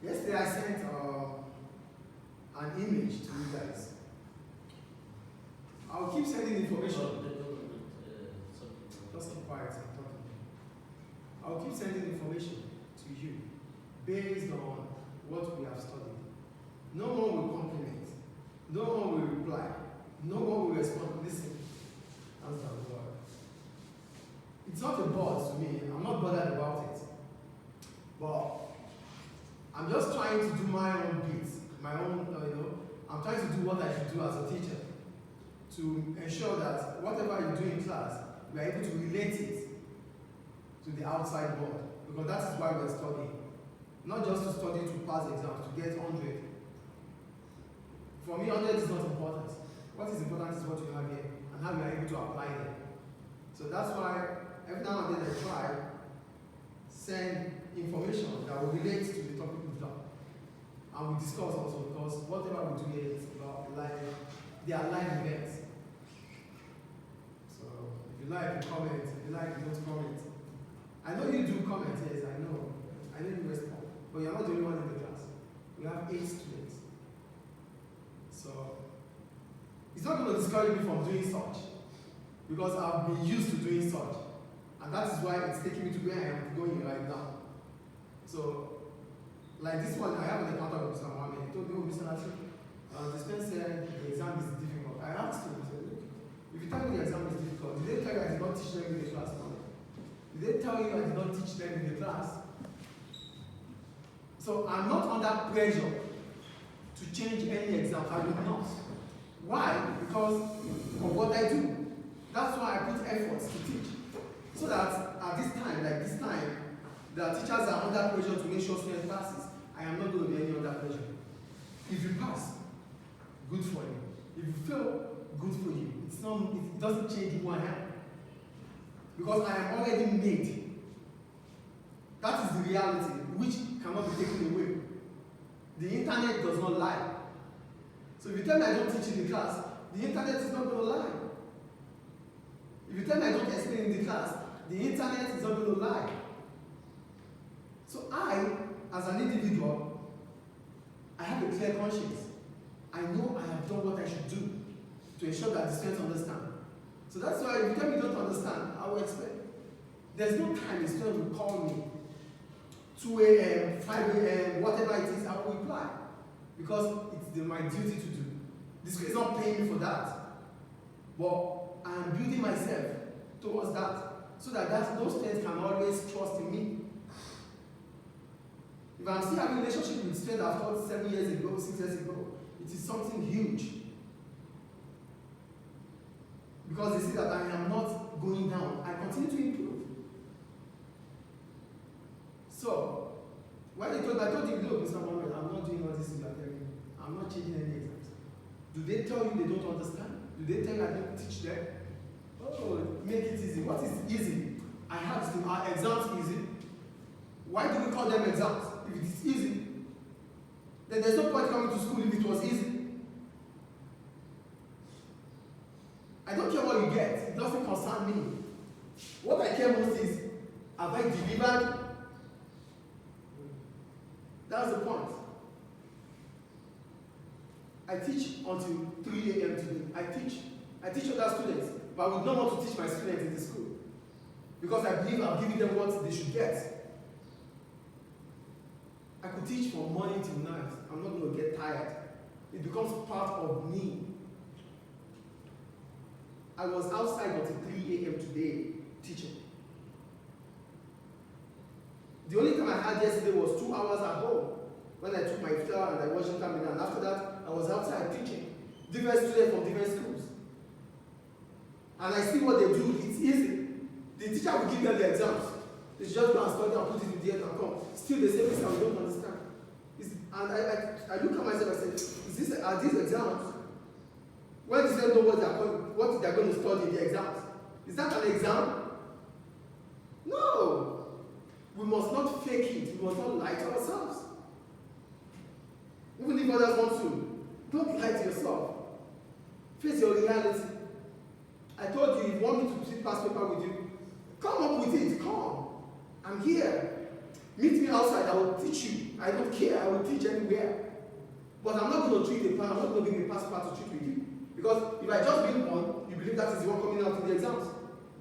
Yesterday I sent an image to you guys. I'll keep sending information. Just keep quiet, I'm talking. I'll keep sending information to you based on what we have studied. No one will compliment. No one will reply. No one will respond. Listen. That's the word. It's not a buzz to me. I'm not bothered about it. But I'm just trying to do my own bits, my own, I'm trying to do what I should do as a teacher to ensure that whatever you do in class, we are able to relate it to the outside world. Because that is why we're studying. Not just to study to pass exams, to get 100. For me, 100 is not important. What is important is what you have here and how you are able to apply them. So that's why every now and then I try send information that will relate to the topic we've done. And we discuss also because whatever we do here is about they are live events. So if you like, you comment. If you like, you don't comment. I know you do comment, yes, I know. I know you respond. But you're not the only one in the class. We have 8 students. So it's not going to discourage me from doing such. Because I've been used to doing such. And that is why it's taking me to where I am going right now. So, like this one, I have an encounter with Mr. Mohammed. He told me, Mr. Nasi, the student said the exam is difficult. I asked him, I said, look, if you tell me the exam is difficult, did they tell you I did not teach them in the class? No. Did they tell you I did not teach them in the class? So, I'm not under pressure to change any exam. I will not. Why? Because of what I do. That's why I put efforts to teach. So that at this time, like this time, the teachers are under pressure to make sure students passes. I am not going to be any under pressure. If you pass, good for you. If you fail, good for you. It doesn't change who I am. Because I am already made. That is the reality, which cannot be taken away. The internet does not lie. So if you tell me I don't teach in the class, the internet is not going to lie. If you tell me I don't explain in the class, the internet is not going to lie. So I, as an individual, I have a clear conscience. I know I have done what I should do to ensure that the students understand. So that's why if you tell me you don't understand, I will explain. There's no time a student will call me 2 a.m., 5 a.m., whatever it is, I will reply. Because it's my duty to do. The school is not paying me for that. But I am building myself towards that. So that those students can always trust in me. If I'm still having a relationship with students I've taught 7 years ago, 6 years ago, it is something huge. Because they see that I am not going down. I continue to improve. So, when they told me, I told you, look, Mr. Mohammed, I'm not doing all this thing you are telling me. I'm not changing any exams. Do they tell you they don't understand? Do they tell you I don't teach them? Oh, make it easy. What is easy? I have to. Are exams easy? Why do we call them exams? If it is easy, then there's no point coming to school if it was easy. I don't care what you get. It doesn't concern me. What I care most is, have I delivered? That's the point. I teach until 3 a.m. today. I teach other students, but I would not want to teach my students in the school. Because I believe I'm giving them what they should get. I could teach from morning till night. I'm not going to get tired. It becomes part of me. I was outside until 3 a.m. today teaching. The only time I had yesterday was 2 hours at home when I took my iftar and I washed the camera. And after that, I was outside teaching. Different students from different schools. And I see what they do. It's easy. The teacher will give them the exams. They just go and study and put it in the end and come. Still they say, Mr. We don't understand. And I look at myself and say, are these exams? When the students know what they're going to study in the exams? Is that an exam? No. We must not fake it. We must not lie to ourselves. Even if others want to, don't lie to yourself. Face your reality. I told you, if you want me to sit past paper with you, come up with it. Come. I'm here. Meet me outside, I will teach you. I don't care, I will teach anywhere. But I'm not going to treat a passport, I'm not going to bring a passport to treat with you. Because if I just bring one, you believe that is the one coming out in the exams.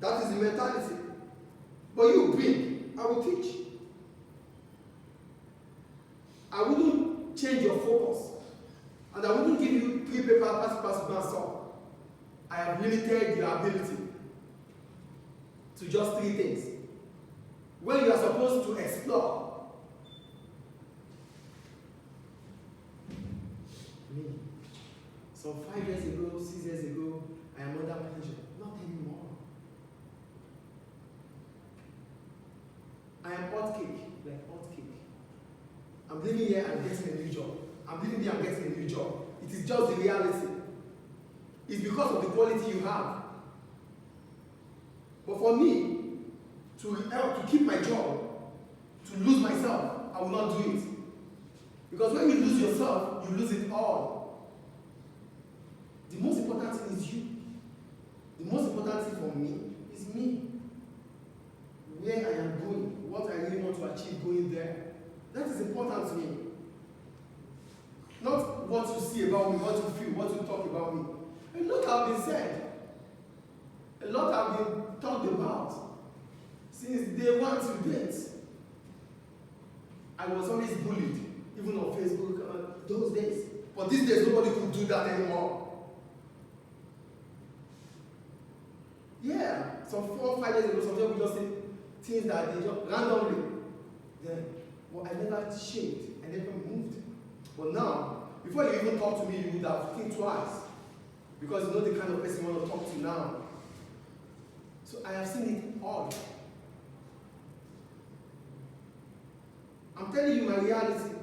That is the mentality. But you bring, I will teach. I wouldn't change your focus. And I wouldn't give you 3 paper passports to go and solve. I have limited your ability to just 3 things. When you are supposed to explore. Me. So 5 years ago, 6 years ago, I am under pressure. Not anymore. I am hot cake, like hot cake. I'm living here and getting a new job. I'm living here and getting a new job. It is just the reality. It's because of the quality you have. But for me, to keep my job, to lose myself, I will not do it. Because when you lose yourself, you lose it all. The most important thing is you. The most important thing for me is me. Where I am going, what I really want to achieve going there. That is important to me. Not what you see about me, what you feel, what you talk about me. A lot have been said. A lot have been talked about. Since day one to date. I was always bullied, even on Facebook, those days. But these days, nobody could do that anymore. Yeah, some 4 or 5 years ago, some people just say things that they just randomly. Then, well, I never changed, I never moved. But now, before you even talk to me, you would have think twice. Because you know the kind of person you want to talk to now. So I have seen it all. I'm telling you my reality.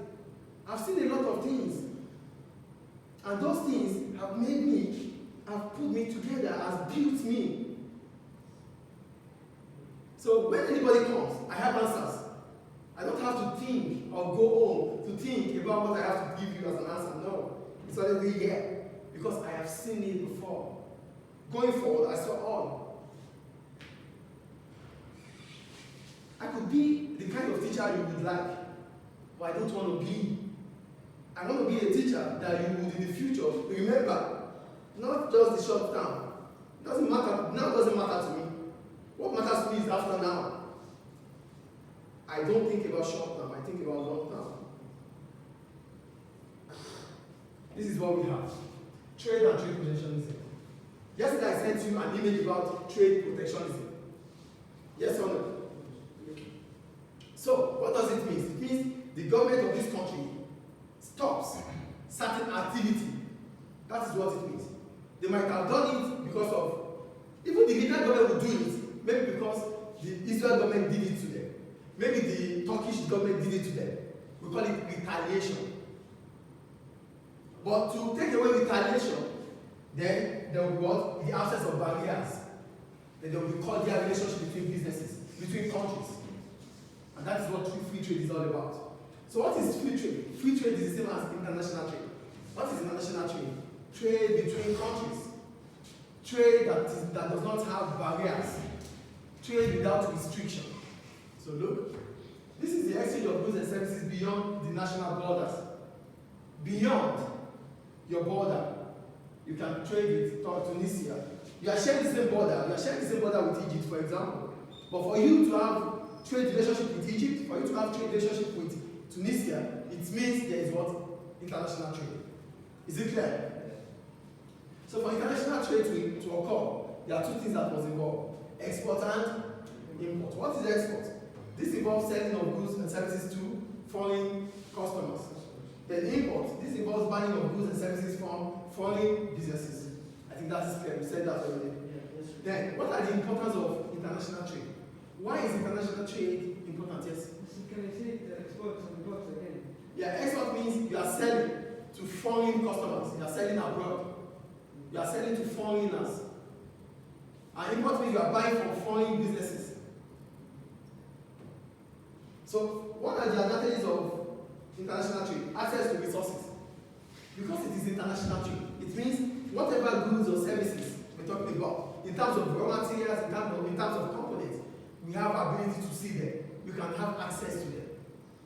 I've seen a lot of things. And those things have made me, have put me together, has built me. So when anybody comes, I have answers. I don't have to think or go home to think about what I have to give you as an answer. No. It's already here. Because I have seen it before. Going forward, I saw all. I could be the kind of teacher you would like, but I don't want to be. I want to be a teacher that you would in the future remember, not just the short term. It doesn't matter. Now doesn't matter to me. What matters to me is after now. I don't think about short term, I think about long term. This is what we have. Trade and trade protectionism. Yesterday I sent you an image about trade protectionism. Yes or no? So, what does it mean? It means the government of this country stops certain activity. That is what it means. They might have done it because of, even the Libyan government will do it, maybe because the Israel government did it to them. Maybe the Turkish government did it to them. We call it retaliation. But to take away retaliation, then there will be what? The absence of barriers. Then there will be cordial relationship between businesses, between countries. And that is what free trade is all about. So what is free trade? Free trade is the same as international trade. What is international trade? Trade between countries. Trade that does not have barriers. Trade without restriction. So look, this is the exchange of goods and services beyond the national borders. Beyond your border. You can trade with Tunisia. You are sharing the same border. You are sharing the same border with Egypt, for example. But for you to have trade relationship with Egypt, for you to have trade relationship with Tunisia, it means there is what? International trade. Is it clear? So for international trade to occur, there are 2 things that must involve. Export and import. What is export? This involves selling of goods and services to foreign customers. Then import, this involves buying of goods and services from foreign businesses. I think that is clear, we said that already. Then, what are the importance of international trade? Why is international trade important? Yes? Can you say the exports and imports again? Yeah, export means you are selling to foreign customers. You are selling abroad. You are selling to foreigners. And import means you are buying from foreign businesses. So, what are the advantages of international trade? Access to resources. Because it is international trade, it means whatever goods or services we're talking about, in terms of raw materials, in terms of components, we have ability to see them. We can have access to them.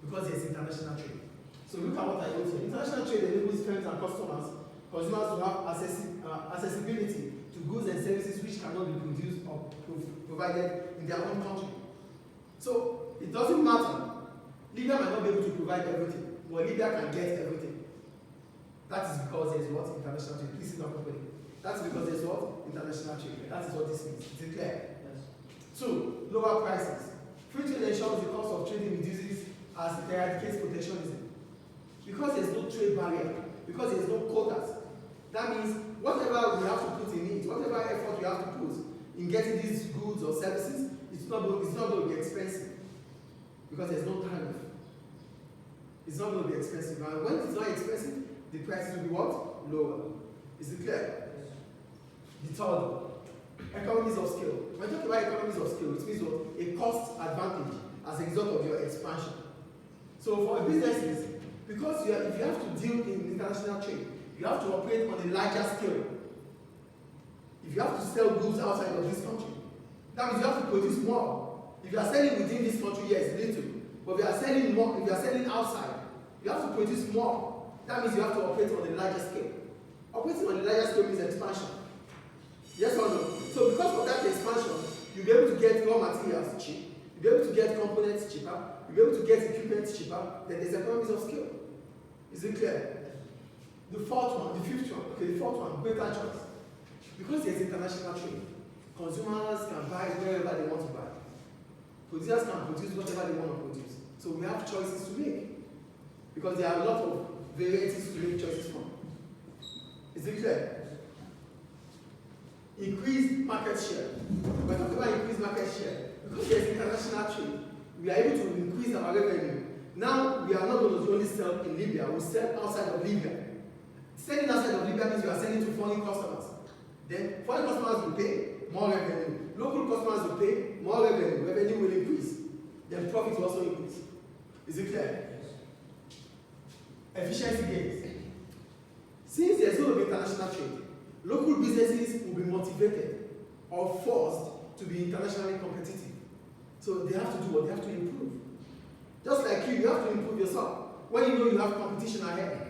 Because there's international trade. So look at what I wrote here. International trade enables firms and consumers to have accessibility to goods and services which cannot be produced or provided in their own country. So it doesn't matter. Libya might not be able to provide everything, but Libya can get everything. That is because there is what? International trade. Please sit down properly. That's because there is what? International trade. That is what this means. Is it clear? Yes. 2. Lower prices. Free trade ensures the cost of trading reduces as it eradicates protectionism. Because there is no trade barrier, because there is no quotas, that means whatever we have to put in it, whatever effort we have to put in getting these goods or services, it's not going to be expensive. Because there's no tariff. It's not going to be expensive. And when it's not expensive, the prices will be what? Lower. Is it clear? Yes. The third one, economies of scale. When I talk about economies of scale, it means what? A cost advantage as a result of your expansion. So for businesses, because if you have to deal in international trade, you have to operate on a larger scale. If you have to sell goods outside of this country, that means you have to produce more. If you are selling within this country, yes, little. But if you are selling more, if you are selling outside, you have to produce more. That means you have to operate on a larger scale. Operating on a larger scale means expansion. Yes or no? So because of that expansion, you'll be able to get raw materials cheap, you'll be able to get components cheaper, you'll be able to get equipment cheaper, then there's economies of scale. Is it clear? The fourth one, the fourth one, greater choice. Because there's international trade, consumers can buy wherever they want to buy. Producers can produce whatever they want to produce. So we have choices to make. Because there are a lot of varieties to make choices from. Is it clear? Increased market share. We're talking about increased market share. Because there's international trade, we are able to increase our revenue. Now, we are not going to only sell in Libya, we sell outside of Libya. Selling outside of Libya means we are selling to foreign customers. Then, foreign customers will pay more revenue. Local customers will pay more revenue. Revenue will increase. Then profit will also increase. Is it clear? Efficiency gains. Since there's going to be international trade, local businesses will be motivated or forced to be internationally competitive. So they have to do what? They have to improve. Just like you have to improve yourself. When you know you have competition ahead.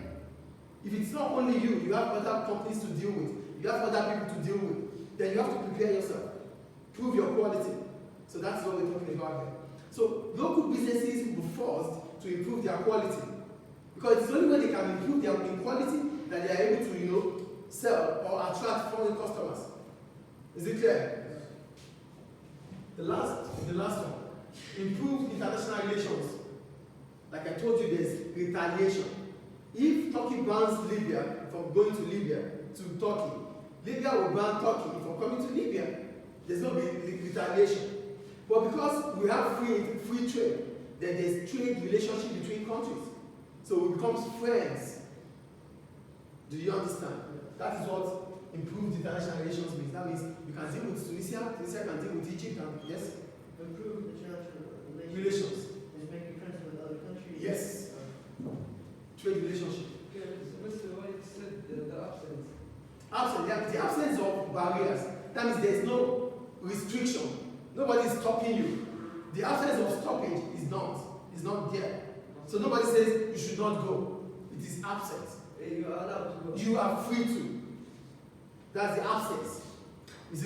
If it's not only you, you have other companies to deal with, you have other people to deal with, then you have to prepare yourself. Prove your quality. So that's what we're talking about here. So local businesses will be forced to improve their quality. Because it's only when they can improve their quality that they are able to, sell or attract foreign customers. Is it clear? The last one. Improve international relations. Like I told you, there's retaliation. If Turkey bans Libya from going to Libya to Turkey, Libya will ban Turkey from coming to Libya. There's no retaliation. But because we have free trade, then there's trade relationship between countries. So we become friends. Do you understand? That is what improved international relations means. That means you can deal with Tunisia, Tunisia can deal with Egypt, and yes? Improve international Relations. And making friends with other countries. Yes. Trade relationship. Okay, so Mr. White said the absence. Yeah, the absence of barriers. That means there's no restriction. Nobody is stopping you. The absence of stoppage is not there. So nobody says you should not go. It is absent. You are allowed to go. You are free to. That's the absence.